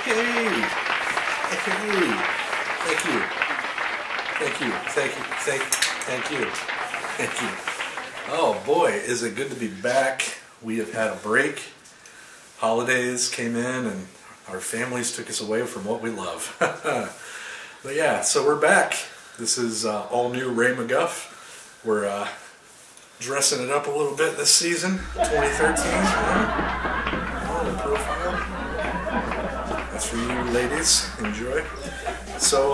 Hey! Hey! Thank you. Thank you. Thank you. Thank you. Thank you. Oh boy, is it good to be back. We have had a break. Holidays came in and our families took us away from what we love. But yeah, so we're back. This is all new Ray McGuff. We're dressing it up a little bit this season, 2013. Oh, the profile. That's for you ladies. Enjoy. So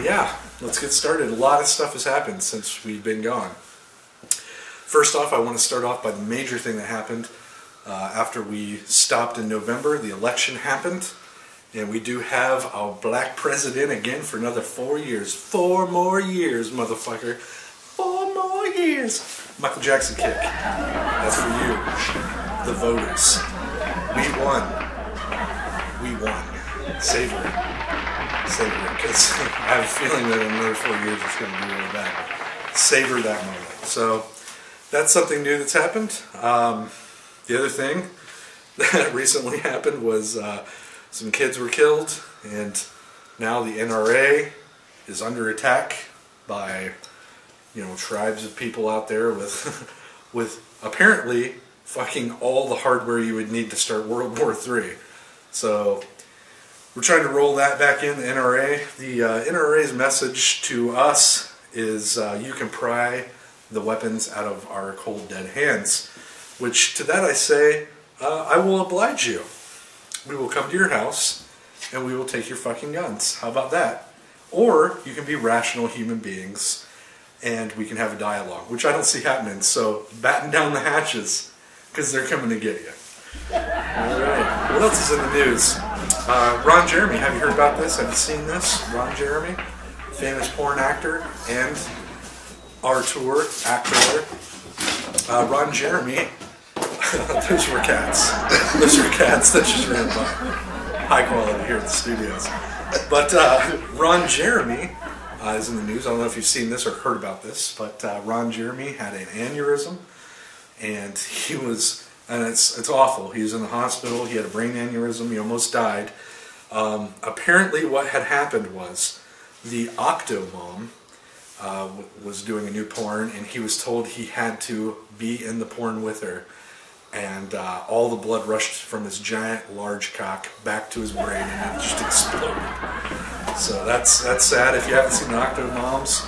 yeah, let's get started. A lot of stuff has happened since we've been gone. First off, I want to start off by the major thing that happened. After we stopped in November, the election happened, and we do have our black president again for another 4 years. 4 more years, motherfucker. 4 more years. Michael Jackson kick. That's for you, the voters. We won. We won. Savor it. Savor it, because I have a feeling that in another 4 years it's going to be really bad. Savor that moment. So that's something new that's happened. The other thing that recently happened was some kids were killed, and now the NRA is under attack by, you know, tribes of people out there with with apparently fucking all the hardware you would need to start World War III. So we're trying to roll that back in, the NRA. The NRA's message to us is you can pry the weapons out of our cold dead hands. Which, to that I say, I will oblige you. We will come to your house, and we will take your fucking guns. How about that? Or, you can be rational human beings, and we can have a dialogue, which I don't see happening, so batten down the hatches, because they're coming to get you. Alright, what else is in the news? Ron Jeremy, have you heard about this? Have you seen this? Ron Jeremy, famous porn actor, and auteur, actor. Ron Jeremy, those were cats. Those were cats that just ran by. High quality here at the studios. But Ron Jeremy is in the news. I don't know if you've seen this or heard about this, but Ron Jeremy had an aneurysm, and he was, and it's awful. He was in the hospital. He had a brain aneurysm. He almost died. Apparently, what had happened was the Octomom was doing a new porn, and he was told he had to be in the porn with her, and all the blood rushed from his giant large cock back to his brain, and it just exploded. So that's sad. If you haven't seen the Octomom's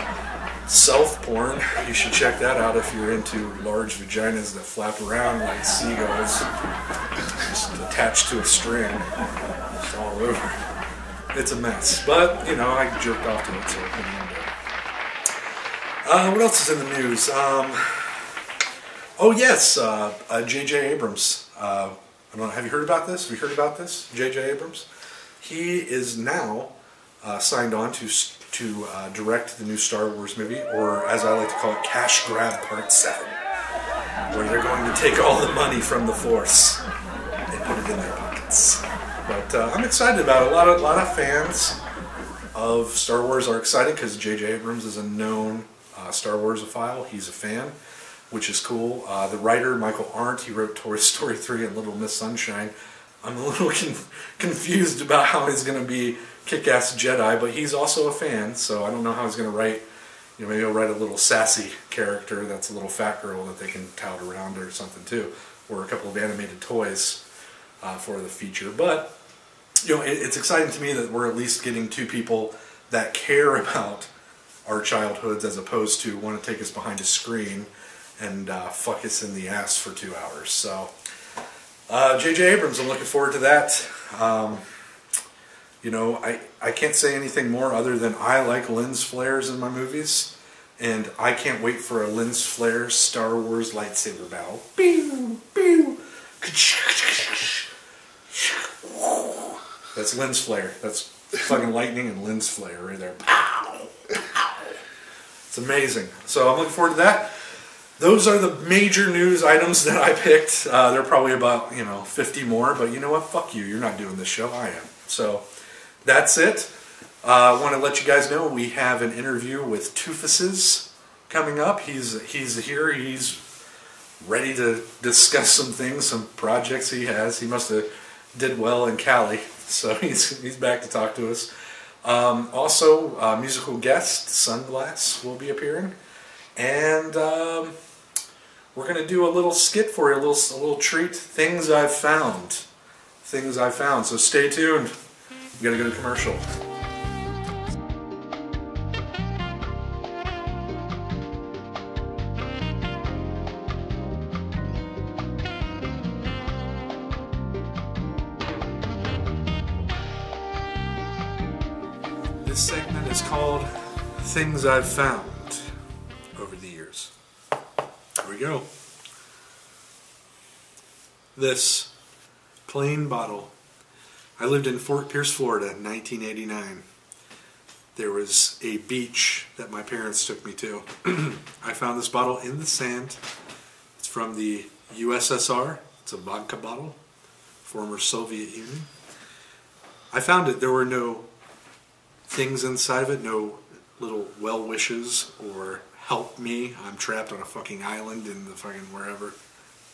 self porn, you should check that out if you're into large vaginas that flap around like seagulls, just attached to a string, just all over. It's a mess, but you know, I jerked off to it, so I couldn't end it. What else is in the news? Oh yes, J.J. Abrams. I don't know, have you heard about this? Have you heard about this? J.J. Abrams? He is now signed on to direct the new Star Wars movie, or as I like to call it, Cash Grab Part 7, where they're going to take all the money from the Force and put it in their pockets. But I'm excited about it. A lot of fans of Star Wars are excited because J.J. Abrams is a known Star Wars-ophile. He's a fan, which is cool. The writer, Michael Arndt, he wrote Toy Story 3 and Little Miss Sunshine. I'm a little confused about how he's going to be Kick-Ass Jedi, but he's also a fan, so I don't know how he's going to write. You know, maybe he'll write a little sassy character that's a little fat girl that they can tout around or something too, or a couple of animated toys for the feature. But you know, it's exciting to me that we're at least getting two people that care about our childhoods as opposed to want to take us behind a screen and fuck us in the ass for 2 hours. So, J.J. Abrams, I'm looking forward to that. You know, I can't say anything more other than I like lens flares in my movies, and I can't wait for a lens flare Star Wars lightsaber battle. Pew, pew. That's lens flare. That's fucking lightning and lens flare right there. It's amazing. So I'm looking forward to that. Those are the major news items that I picked. There are probably about, 50 more, but you know what? Fuck you. You're not doing this show. I am. So that's it. I want to let you guys know we have an interview with Toofuses coming up. He's here. He's ready to discuss some things, some projects he has. He must have did well in Cali. So he's back to talk to us. Also, musical guest Sunglass will be appearing, and we're gonna do a little skit for you, a little treat. Things I've found. So stay tuned. We gotta go to commercial. This segment is called Things I've Found over the years. Here we go. This plain bottle. I lived in Fort Pierce, Florida in 1989. There was a beach that my parents took me to. I found this bottle in the sand. It's from the USSR. It's a vodka bottle, former Soviet Union. I found it. There were no things inside of it, no little well wishes or help me, I'm trapped on a fucking island in the fucking wherever,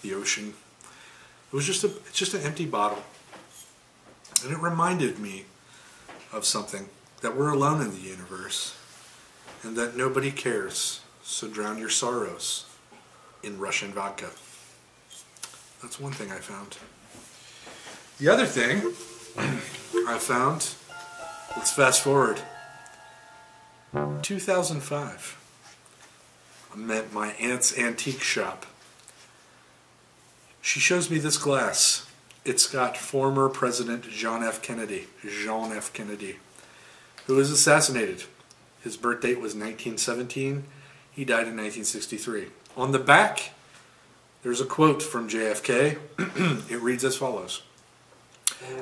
the ocean. It was just an empty bottle, and it reminded me of something, that we're alone in the universe and that nobody cares, so drown your sorrows in Russian vodka. That's one thing I found. The other thing I found, let's fast forward. 2005. I'm at my aunt's antique shop. She shows me this glass. It's got former President John F. Kennedy, who was assassinated. His birth date was 1917. He died in 1963. On the back, there's a quote from JFK. It reads as follows.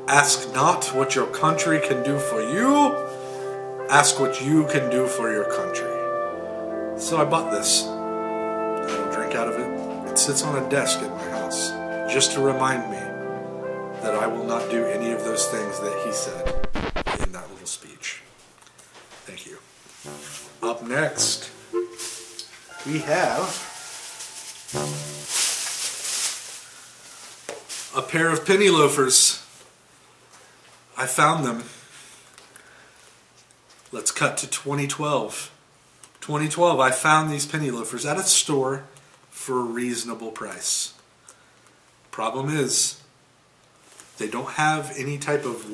Ask not what your country can do for you. Ask what you can do for your country. So I bought this. I don't drink out of it. It sits on a desk at my house just to remind me that I will not do any of those things that he said in that little speech. Thank you. Up next, we have a pair of penny loafers. I found them. Let's cut to 2012. 2012, I found these penny loafers at a store for a reasonable price. Problem is, they don't have any type of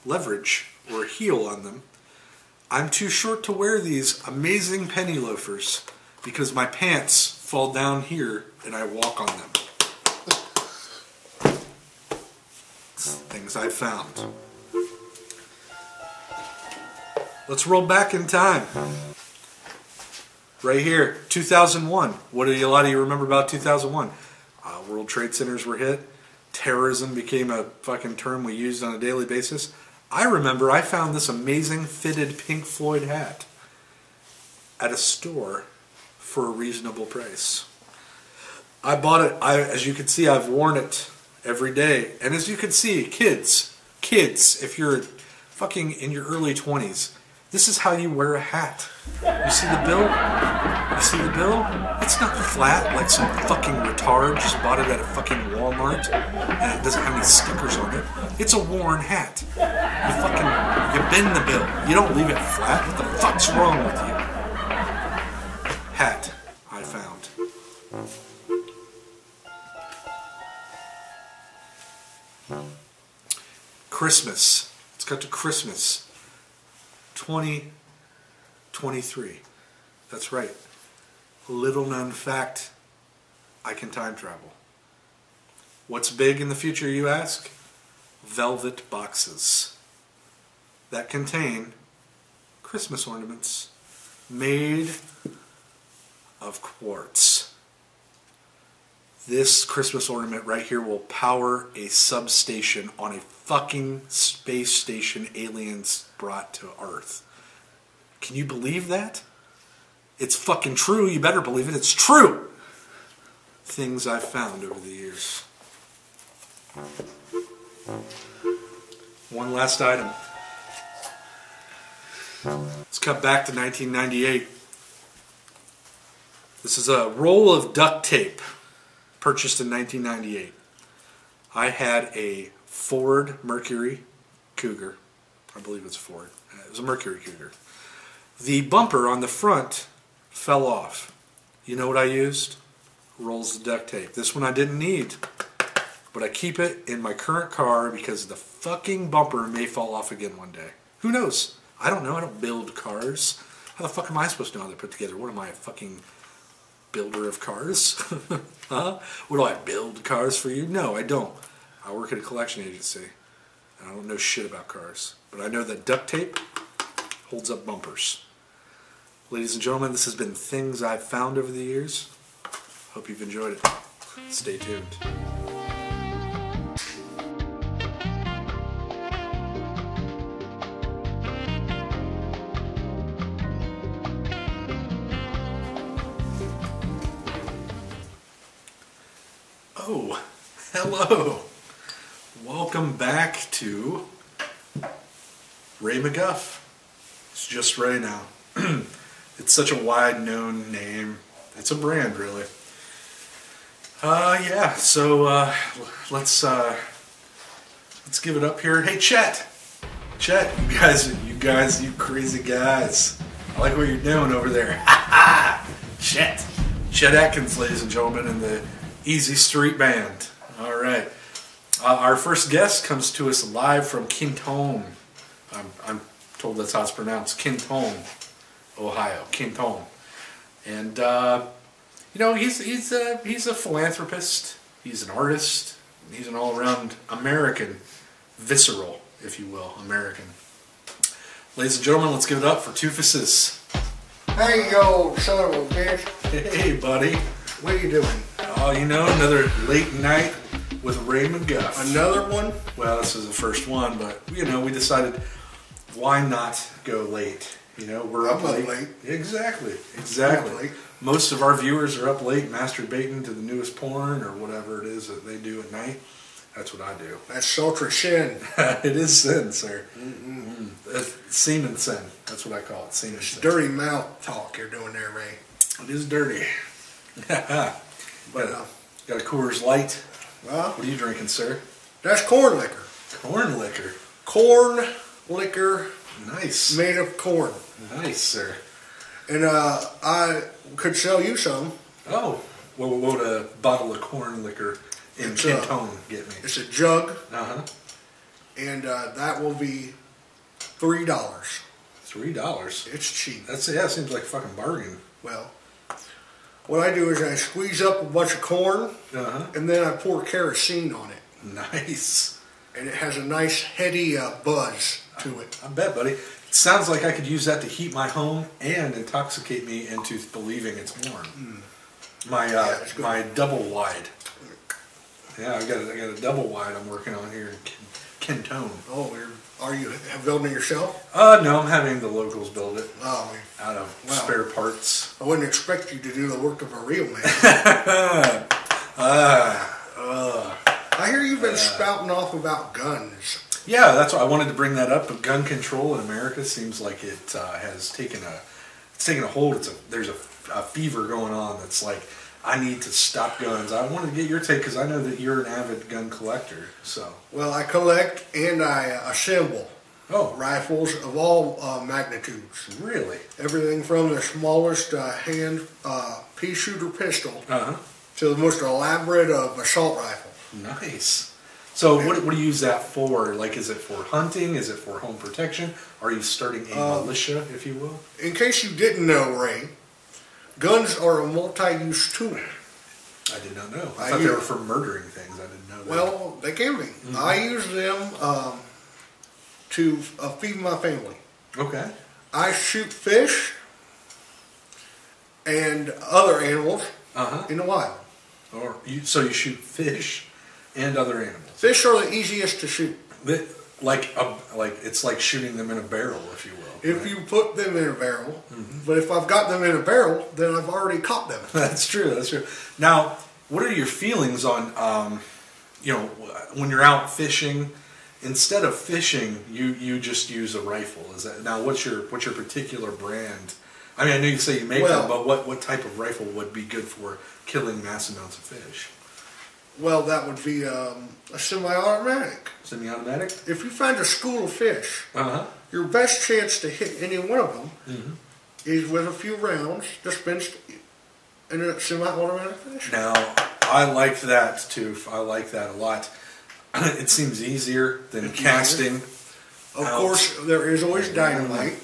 leverage or heel on them. I'm too short to wear these amazing penny loafers because my pants fall down here and I walk on them. Things I found. Let's roll back in time. Right here, 2001. What do a lot of you remember about 2001? World Trade Centers were hit. Terrorism became a fucking term we used on a daily basis. I remember I found this amazing fitted Pink Floyd hat at a store for a reasonable price. I bought it. As you can see, I've worn it every day. And as you can see, kids, if you're fucking in your early 20s, this is how you wear a hat. You see the bill? You see the bill? It's not flat like some fucking retard just bought it at a fucking Walmart and it doesn't have any stickers on it. It's a worn hat. You bend the bill. You don't leave it flat. What the fuck's wrong with you? Hat I found. Christmas. Let's cut to Christmas. 2023. That's right. Little known fact, I can time travel. What's big in the future, you ask? Velvet boxes that contain Christmas ornaments made of quartz. This Christmas ornament right here will power a substation on a fucking space station aliens brought to Earth. Can you believe that? It's fucking true. You better believe it. It's true. Things I've found over the years. One last item. Let's cut back to 1998. This is a roll of duct tape purchased in 1998. I had a Ford Mercury Cougar. I believe it's a Ford. It was a Mercury Cougar. The bumper on the front fell off. You know what I used? Rolls of duct tape. This one I didn't need, but I keep it in my current car because the fucking bumper may fall off again one day. Who knows? I don't know. I don't build cars. How the fuck am I supposed to know how they're put together? What am I, a fucking builder of cars? Huh? What do I build cars for you? No, I don't. I work at a collection agency, and I don't know shit about cars. But I know that duct tape holds up bumpers. Ladies and gentlemen, this has been Things I've Found over the years. Hope you've enjoyed it. Stay tuned. Oh, hello. Welcome back to Ray McGuff. It's just Ray now. It's such a wide known name. It's a brand, really. Yeah, so let's give it up here. Hey, Chet, you crazy guys. I like what you're doing over there. Chet Atkins, ladies and gentlemen, in the Easy Street Band. All right. Our first guest comes to us live from Kintone. I'm told that's how it's pronounced. Kintone, Ohio. Kintone. And, you know, he's a philanthropist. He's an artist. He's an all-around American, visceral, if you will, American. Ladies and gentlemen, let's give it up for Toofuses. Hey, yo, son of a bitch. Hey, buddy. What are you doing? Oh, you know, another late night with Ray McGuff. Another one? Well, this is the first one, but, you know, we decided, why not go late? You know, we're up late. Exactly. Late. Most of our viewers are up late masturbating to the newest porn or whatever it is that they do at night. That's what I do. That's sultry sin. It is sin, sir. Semen sin. That's what I call it. Semen sin. Dirty mouth talk you're doing there, Ray. It is dirty. But got a Coors Light. Well, what are you drinking, sir? That's corn liquor. Corn liquor. Corn liquor. Nice. Made of corn. Nice, sir. And I could sell you some. Oh, what would a bottle of corn liquor in Kintone get me? It's a jug. Uh-huh. And that will be $3. $3? It's cheap. That seems like a fucking bargain. Well, what I do is I squeeze up a bunch of corn, and then I pour kerosene on it. Nice. And it has a nice heady buzz to it. I bet, buddy. It sounds like I could use that to heat my home and intoxicate me into believing it's warm. My double wide. Yeah, I got a double wide I'm working on here in Kintone. Oh, are you building it yourself? No, I'm having the locals build it. Oh, out of spare parts. I wouldn't expect you to do the work of a real man. I hear you've been spouting off about guns. Yeah, that's why I wanted to bring that up. But gun control in America seems like it has taken a hold. There's a fever going on that's like, I need to stop guns. I wanted to get your take because I know that you're an avid gun collector. So, well, I collect and I assemble rifles of all magnitudes. Really? Everything from the smallest hand pea shooter pistol to the most elaborate of assault rifles. Nice. So what do you use that for? Like, is it for hunting? Is it for home protection? Are you starting a militia, if you will? In case you didn't know, Ray, guns are a multi-use tool. I did not know. I thought they were for murdering things. I didn't know that. Well, they can be. I use them to feed my family. Okay. I shoot fish and other animals in the wild. So you shoot fish and other animals. Fish are the easiest to shoot. It's like shooting them in a barrel, if you will. If you put them in a barrel, but if I've got them in a barrel, then I've already caught them. That's true. Now, what are your feelings on, when you're out fishing? Instead of fishing, you just use a rifle. Is that now? What's your particular brand? I mean, I know you say you make them, but what type of rifle would be good for killing mass amounts of fish? Well, that would be a semi-automatic. Semi-automatic? If you find a school of fish, Uh-huh. your best chance to hit any one of them is with a few rounds dispensed in a semi-automatic fish. Now, I like that too. I like that a lot. It seems easier than casting. Of course, there is always dynamite.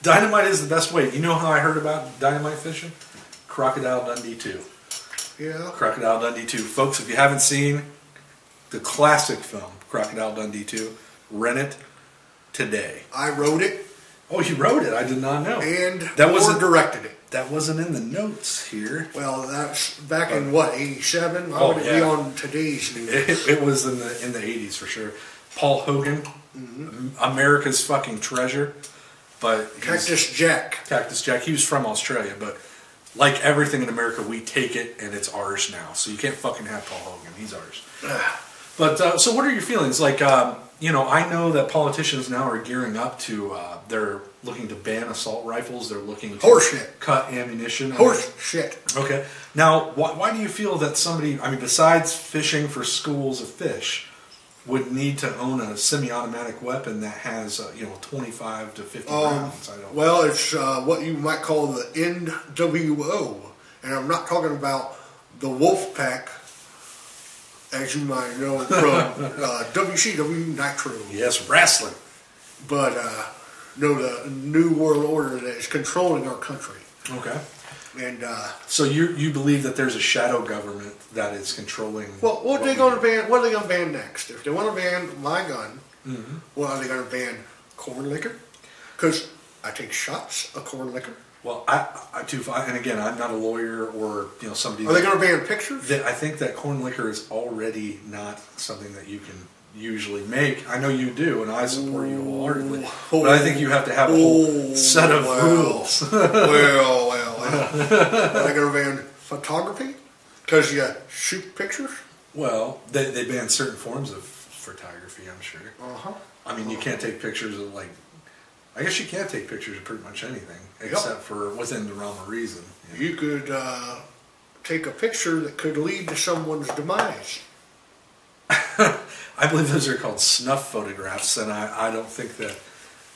Dynamite is the best way. You know how I heard about dynamite fishing? Crocodile Dundee 2. Yeah. Crocodile Dundee 2. Folks, if you haven't seen the classic film, Crocodile Dundee 2, rent it today. I wrote it. Oh, you wrote it? I did not know. And that wasn't directed it. That wasn't in the notes here. Well, that's back in what, 87? Why would it be on today's news? It was in the 80s for sure. Paul Hogan, America's fucking treasure. But Cactus Jack. Cactus Jack. He was from Australia, but like everything in America, we take it and it's ours now. So you can't fucking have Paul Hogan. He's ours. But so what are your feelings? Like, I know that politicians now are gearing up to, they're looking to ban assault rifles. They're looking to cut ammunition. Horse shit. Okay. Now, why do you feel that somebody, besides fishing for schools of fish, would need to own a semi-automatic weapon that has, 25 to 50 rounds? Well, it's what you might call the NWO. And I'm not talking about the Wolf Pack, as you might know from WCW Nitro. Yes, wrestling. But, no, the New World Order that is controlling our country. Okay. And so you believe that there's a shadow government that is controlling? Well, what are they going to ban? What are they going to ban next? If they want to ban my gun, what are they going to ban? Corn liquor? Because I take shots of corn liquor. Well, and again, I'm not a lawyer or somebody. Are they going to ban pictures? I think that corn liquor is already not something that you can usually make. I know you do, and I support you wholeheartedly. But I think you have to have a whole set of rules. well. Are they going to ban photography? Because you shoot pictures? Well, they ban certain forms of photography, I'm sure. You can't take pictures of, I guess you can't take pictures of pretty much anything, except for within the realm of reason. You could take a picture that could lead to someone's demise. I believe those are called snuff photographs, and I don't think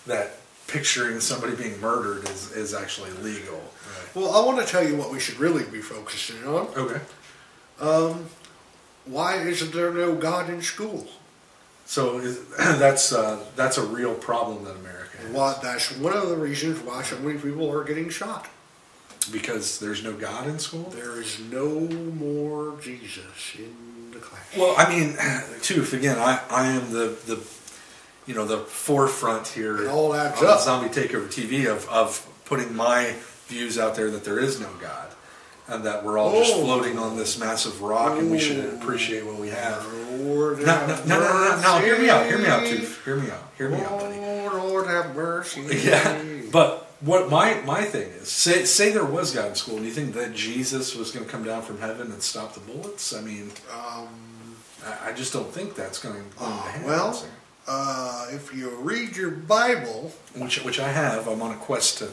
that picturing somebody being murdered is actually legal. Right. Well, I want to tell you what we should really be focusing on. Okay. Why isn't there no God in school? So that's a real problem that America has. That's one of the reasons why so many people are getting shot. Because there's no God in school? There is no more Jesus in the class. Well, Toof, again, I am the forefront here on Zombie Takeover TV of putting my views out there that there is no God. And that we're all just floating on this massive rock and we should appreciate what we have. No, hear me out, Toof. Hear me out, buddy. Lord have mercy. Yeah, but what my thing is, say there was God in school, do you think that Jesus was going to come down from heaven and stop the bullets? I just don't think that's going to happen. Well, if you read your Bible, which I have, I'm on a quest to.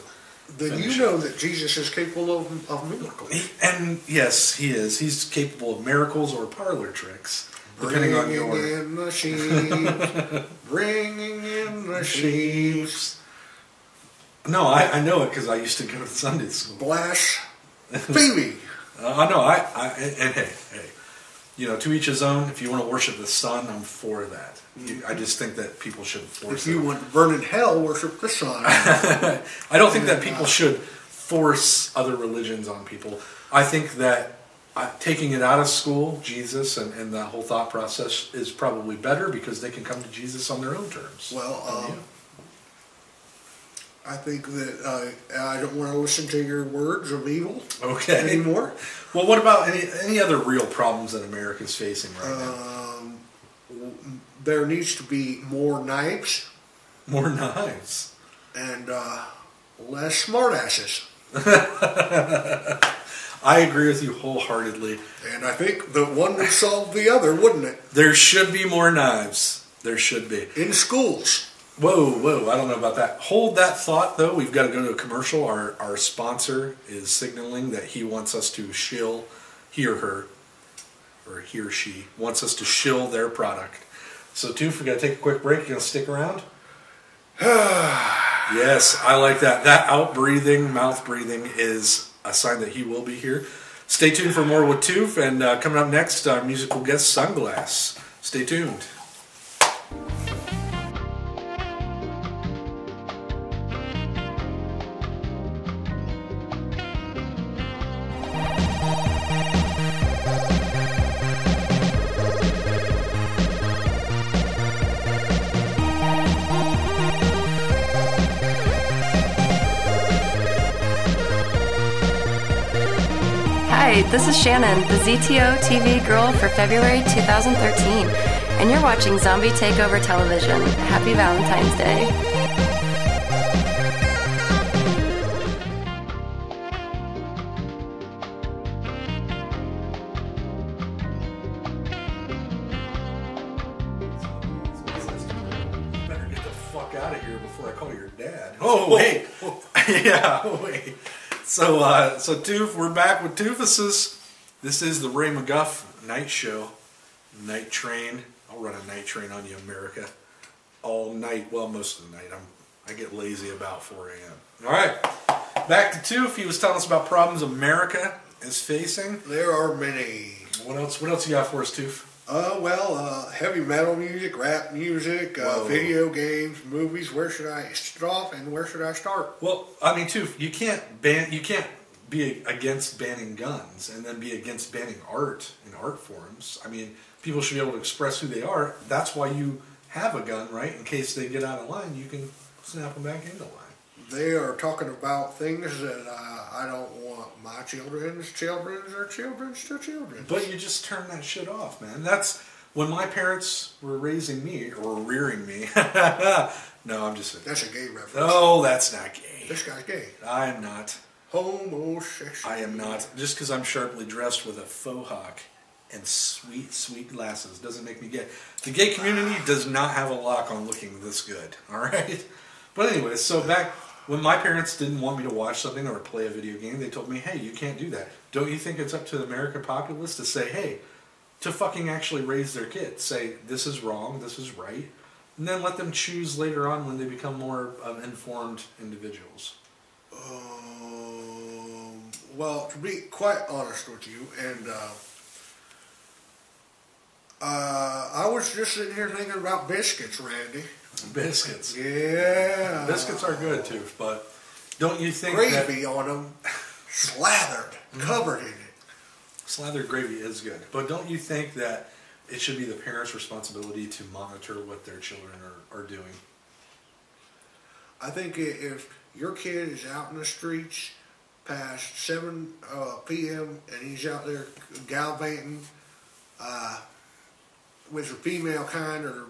Then you know that Jesus is capable of miracles. And yes, he is. He's capable of miracles or parlor tricks, depending on your. Bringing in the sheep. Bringing in the sheep. No, I know it because I used to go to Sunday school. Blasphemy. I know. And hey, to each his own. If you want to worship the sun, I'm for that. I just think that people should force it. If you want to burn in hell, worship the sun. I don't think that people should force other religions on people. I think that taking it out of school, Jesus, and that whole thought process is probably better because they can come to Jesus on their own terms. Well, I think that I don't want to listen to your words of evil anymore. Well, what about any other real problems that America is facing right now? There needs to be more knives. More knives. And less smartasses. I agree with you wholeheartedly. And I think the one would solve the other, wouldn't it? There should be more knives. There should be. In schools. Whoa, I don't know about that. Hold that thought, though. We've got to go to a commercial. Our sponsor is signaling that he wants us to shill he or her or he or she wants us to shill their product. So, Toof, we got to take a quick break. You gonna stick around? Yes, I like that. That out-breathing, mouth breathing is a sign that he will be here. Stay tuned for more with Toof, and coming up next, our musical guest, Sunglass. Stay tuned. Hi, this is Shannon, the ZTO TV girl for February 2013, and you're watching Zombie Takeover Television. Happy Valentine's Day. Better get the fuck out of here before I call your dad. Oh, wait. Yeah, wait. So Toof, we're back with Toofuses. This is the Ray McGuff night show. Night train. I'll run a night train on you, America. All night. Well, most of the night. I get lazy about 4 a.m. All right. Back to Toof. He was telling us about problems America is facing. There are many. What else you got for us, Toof? Heavy metal music, rap music, video games, movies. Where should I stop and where should I start? Well, I mean, Toof, you can't be against banning guns and then be against banning art in art forms. I mean, people should be able to express who they are. That's why you have a gun, right? In case they get out of line, you can snap them back into line. They are talking about things that I don't want my children's children. But you just turn that shit off, man. That's when my parents were raising me or rearing me. No, I'm just. That's a gay reference. No, that's not gay. This guy's gay. I am not. Homosexual. I am not. Just because I'm sharply dressed with a faux hawk and sweet, sweet glasses doesn't make me gay. The gay community does not have a lock on looking this good. All right. But anyway, so back. When my parents didn't want me to watch something or play a video game, they told me, hey, you can't do that. Don't you think it's up to the American populace to say, hey, to fucking actually raise their kids? Say, this is wrong, this is right. And then let them choose later on when they become more informed individuals. Well, to be quite honest with you, and I was just sitting here thinking about biscuits, Randy. Biscuits. Yeah. Biscuits are good too, but don't you think gravy on them, slathered, covered in it. Slathered gravy is good, but don't you think that it should be the parents' responsibility to monitor what their children are doing? I think if your kid is out in the streets past 7 p.m. and he's out there gallivanting with the female kind or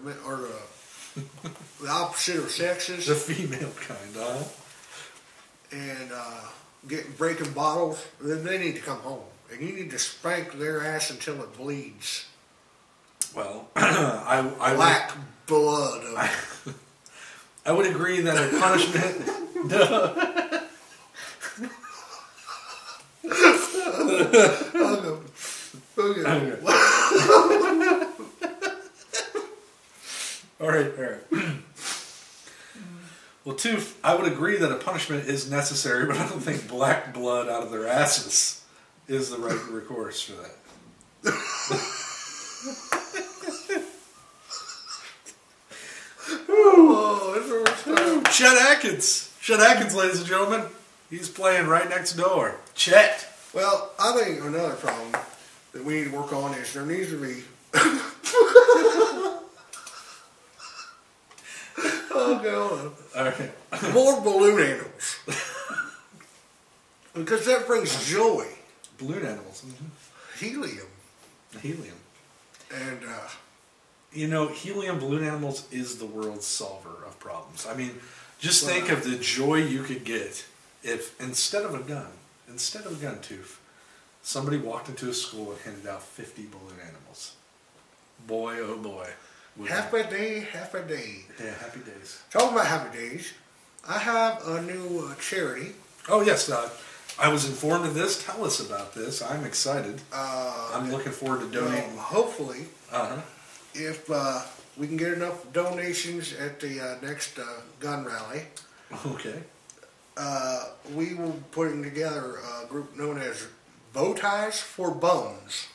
the opposite of sexes. The female kind, huh? And breaking bottles, then they need to come home. And you need to spank their ass until it bleeds. Well, Black blood. I would agree that a punishment... Okay. All right. Well, Toof, I would agree that a punishment is necessary, but I don't think black blood out of their asses is the right recourse for that. Chet Atkins, ladies and gentlemen. He's playing right next door. Chet. Well, I think another problem that we need to work on is there needs to be... All right. More balloon animals. Because that brings joy. Balloon animals. Mm-hmm. Helium. And, you know, helium balloon animals is the world's solver of problems. I mean, just think of the joy you could get if instead of a gun, Toof, somebody walked into a school and handed out 50 balloon animals. Boy, oh boy. Happy day. Yeah, happy days. Talking about happy days, I have a new charity. Oh, yes. I was informed of this. Tell us about this. I'm excited. I'm looking forward to donating. Well, hopefully, if we can get enough donations at the next gun rally, Okay. we will be putting together a group known as Bow Ties for Bums.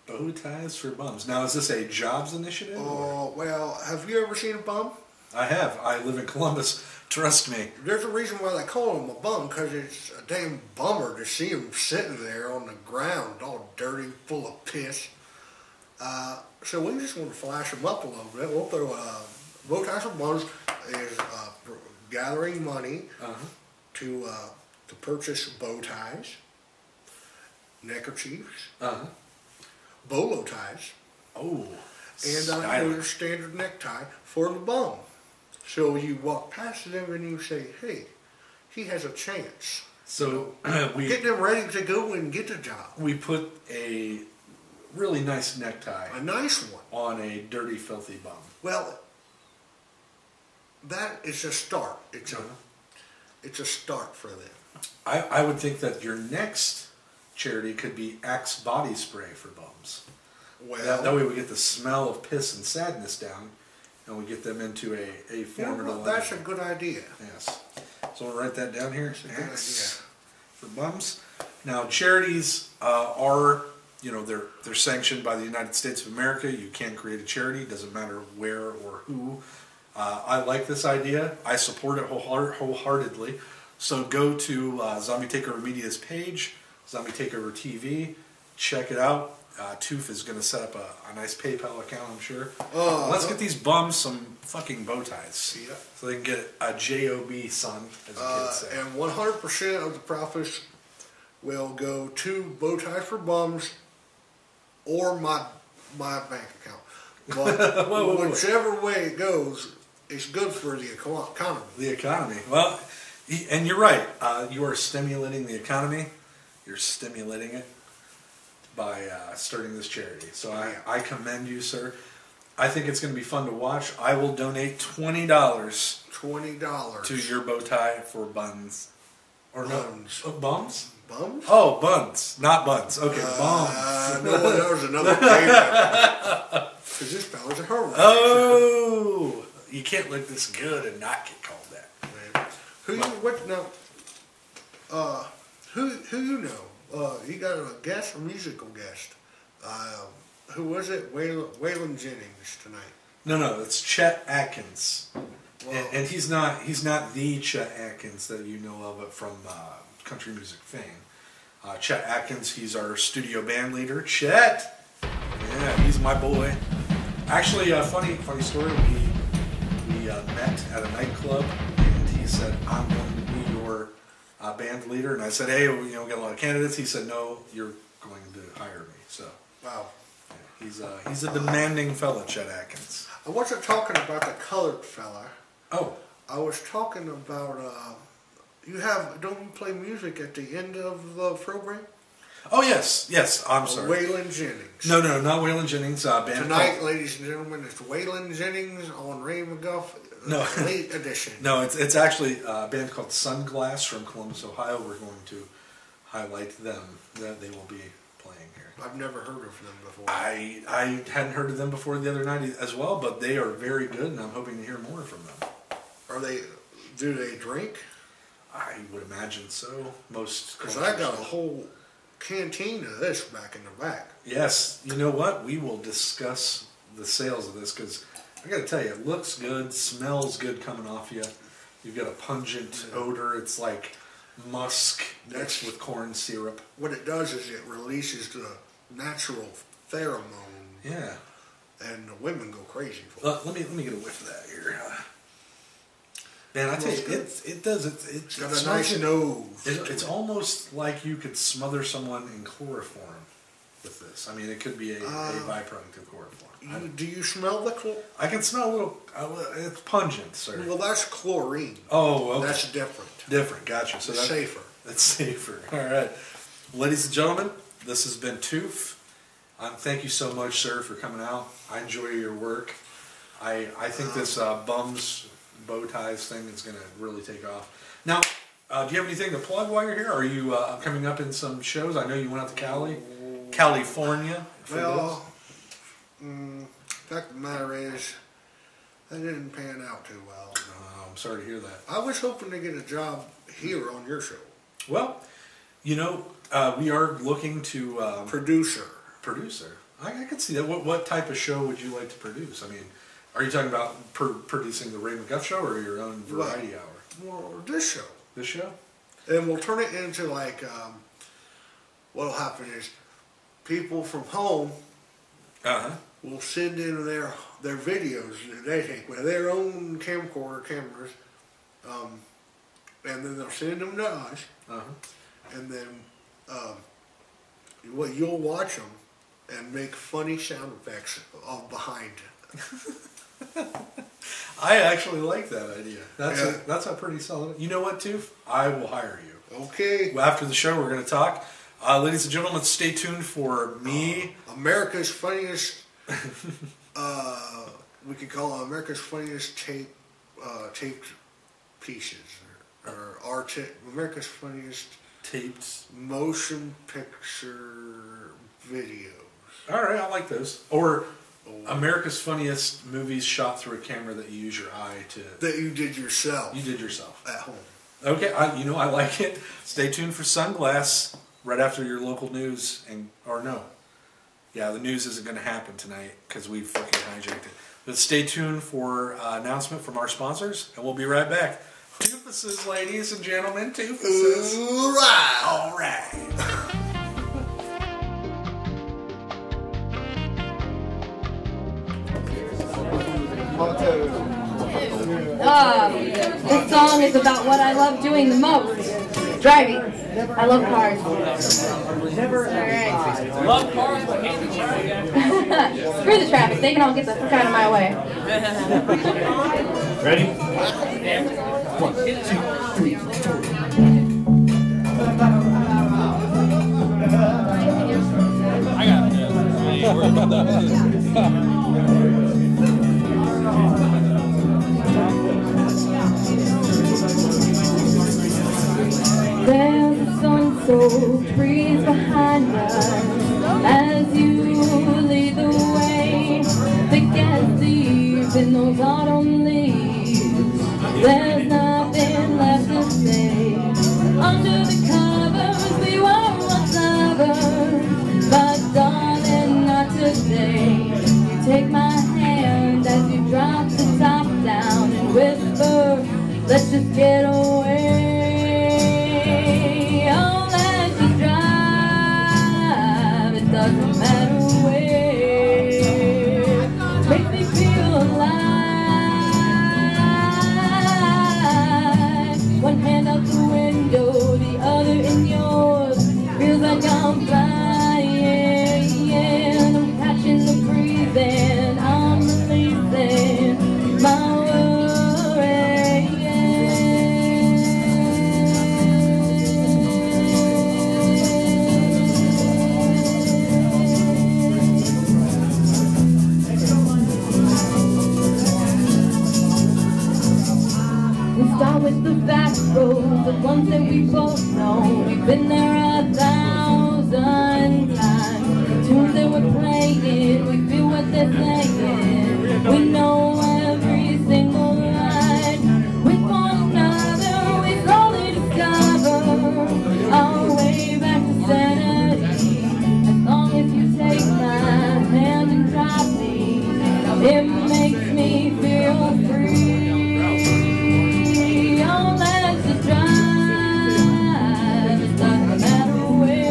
Bow Ties for Bums. Now, is this a jobs initiative? Oh, well, have you ever seen a bum? I have. I live in Columbus. Trust me. There's a reason why they call him a bum, because it's a damn bummer to see him sitting there on the ground, all dirty, full of piss. So we just want to flash him up a little bit. We'll throw Bow Ties for Bums is gathering money to purchase bow ties, neckerchiefs, bolo ties, Oh. and a standard necktie for the bum. So you walk past them and you say, hey, he has a chance. So we Get them ready to go and get the job. we put a really nice necktie A nice one. on a dirty, filthy bum. Well, that is a start. It's a start for them. I would think that your next charity could be Axe body spray for bums. Well, That way we get the smell of piss and sadness down, and we get them into a formidable. that's a good idea. Yes. So we'll write that down here. That's a good Axe for bums. Now charities are, they're sanctioned by the United States of America. You can create a charity. Doesn't matter where or who. I like this idea. I support it wholeheartedly. So go to Zombie Takeover Media's page, Zombie Takeover TV. Check it out. Toof is going to set up a nice PayPal account, I'm sure. Let's get these bums some fucking bow ties. Yeah. So they can get a JOB, son, as the kids say. And 100% of the profits will go to Bow Ties for Bums or my bank account. But whichever way it goes, it's good for the economy. The economy. Well, and you're right. You are stimulating the economy. You're stimulating it by starting this charity. So I commend you, sir. I think it's going to be fun to watch. I will donate $20 $20 to your bow tie for buns. Or Buns. no, bums? Bums? Oh, buns, not buns. Okay, bums. No, that was another payment. Because this fella's a hero. Oh, you can't look this good and not get called that. Who you know? You got a guest, a musical guest. Who was it? Waylon Jennings tonight. No, it's Chet Atkins, Well, and he's not the Chet Atkins that you know of from country music fame. Chet Atkins, he's our studio band leader. Chet, yeah, he's my boy. Actually, funny story. We met at a nightclub, and he said, "I'm going to be your band leader," and I said, "Hey, we got a lot of candidates." He said, "No, you're going to hire me." So, wow. yeah, he's a demanding fella, Chet Atkins. I wasn't talking about the colored fella. Oh, I was talking about don't you play music at the end of the program? oh yes. I'm sorry. Waylon Jennings. No, not Waylon Jennings. Band Tonight, called, ladies and gentlemen, it's Waylon Jennings on Ray McGuff. No. Late edition. No, it's actually a band called Sunglass from Columbus, Ohio. We're going to highlight them. That they will be playing here. I've never heard of them before. I hadn't heard of them before the other night as well, but they are very good, and I'm hoping to hear more from them. Do they drink? I would imagine so. Most. Because I got a whole canteen of this back in the back. Yes, you know what? We will discuss the sales of this because I got to tell you, it looks good, smells good coming off you. You've got a pungent odor. It's like musk mixed with corn syrup. What it does is it releases the natural pheromone. Yeah. And the women go crazy for it. Let me get a whiff of that here. Man, I tell you, it does. It's got a nice nose. It's almost like you could smother someone in chloroform with this. I mean, it could be a byproduct of chloroform. Do you smell the chlorine? I can smell a little. It's pungent, sir. Well, that's chlorine. Oh, okay. That's different. Different, gotcha. So that's safer. That's safer. All right. Ladies and gentlemen, this has been Toof. Thank you so much, sir, for coming out. I enjoy your work. I think this bums bow ties thing is going to really take off. Now, Do you have anything to plug while you're here? Are you coming up in some shows? I know you went out to California. Well, fact of the matter is, that didn't pan out too well. I'm sorry to hear that. I was hoping to get a job here on your show. Well, you know, we are looking to... Producer. I could see that. What type of show would you like to produce? I mean, are you talking about producing the Ray McGuff show or your own variety hour? Well, this show. This show? And we'll turn it into like, what'll happen is people from home will send in their videos that they take with their own camcorder cameras, and then they'll send them to us, and then you'll watch them and make funny sound effects behind. I actually like that idea. That's a pretty solid. You know what, Toof? I will hire you. Okay. Well, after the show, we're going to talk. Ladies and gentlemen, stay tuned for me. America's funniest. We could call it America's funniest taped pieces, or America's funniest taped motion picture videos. All right, I like those. Or America's funniest movies shot through a camera that you use your eye to... That you did yourself. You did yourself. At home. Okay, I like it. Stay tuned for Sunglass right after your local news. Yeah, the news isn't going to happen tonight because we fucking hijacked it. But stay tuned for announcement from our sponsors, and we'll be right back. Toofuses, ladies and gentlemen. Toofuses. All right. All right. This song is about what I love doing the most. Driving. I love cars. Alright. Love cars, but hate the traffic. Screw the traffic. They can all get the fuck out of my way. Ready? 1, 2, 3, 4. I got this. I ain't worried about that. There's a sun-soaked breeze behind us as you lead the way. Thick as thieves in those autumn leaves. There's nothing left to say. Under the covers we were once lovers, but darling, not today. You take my hand as you drop the top down and whisper, let's just get away. Doesn't matter where, makes me feel alive. One hand out the window, the other in yours. Feels like I'm flying. I'm catching the breathing. I'm releasing my worries. Start with the back roads, the ones that we both know. We've been there 1,000 times. The tunes that we're playing, we feel what they're saying. We know every single line. With one another, we slowly discover our way back to sanity. As long as you take my hand and drive me, it makes me feel free. Let's just drive, it doesn't matter where.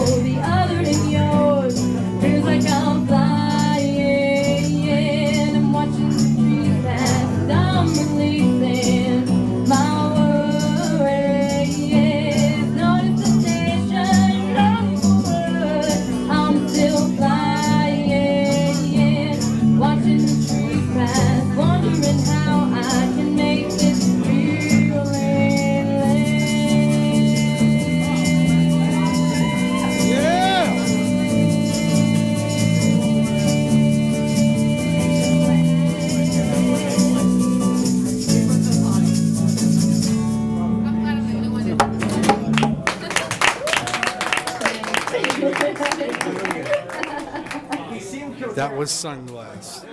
the other in yours. Feels like I'm flying. I'm watching the trees pass and I'm releasing my worries. No destination, no word. I'm still flying. Watching the trees pass, wondering how I can make this feeling last. That was Sunglass.